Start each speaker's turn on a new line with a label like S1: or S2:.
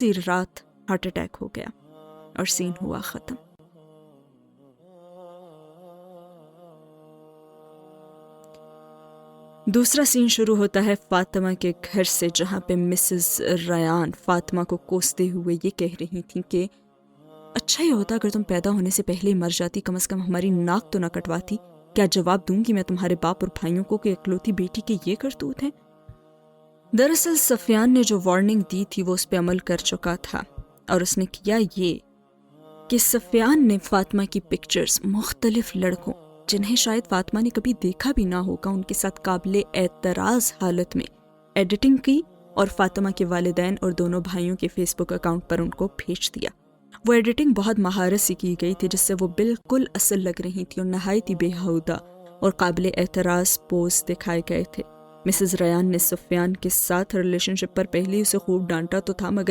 S1: उसी रात heart attack हो गया और सीन हुआ ख़त्म। दूसरा सीन शुरू होता है फ़ातिमा के घर से, जहाँ पे मिसेस रयान फ़ातिमा को कोसते हुए ये कह रही थी कि अच्छा ही होता अगर तुम पैदा होने से पहले ही मर जाती, कम से कम हमारी नाक तो ना कटवाती। क्या जवाब दूंगी मैं तुम्हारे बाप और भाइयों को कि इकलौती बेटी के ये करतूत हैं। दरअसल सफियान ने जो वार्निंग दी थी वो उस पर अमल कर चुका था और उसने किया ये कि सफियान ने फ़ातिमा की पिक्चर्स मुख्तलिफ लड़कों जिन्हें शायद फ़ातिमा ने कभी देखा भी ना होगा उनके साथ काबिले एतराज़ हालत में एडिटिंग की और फ़ातिमा के वालिदैन और दोनों भाइयों के फेसबुक अकाउंट पर उनको भेज दिया। वो एडिटिंग बहुत महारत से की गई थी, जिससे वो बिल्कुल असल लग रही थी और नहायत ही बेहुदा और काबिले एतराज़ पोज दिखाए गए थे। मिसेस रयान ने सफियान के साथ रिलेशनशिप पर पहले ही उसे खूब डांटा तो था, मगर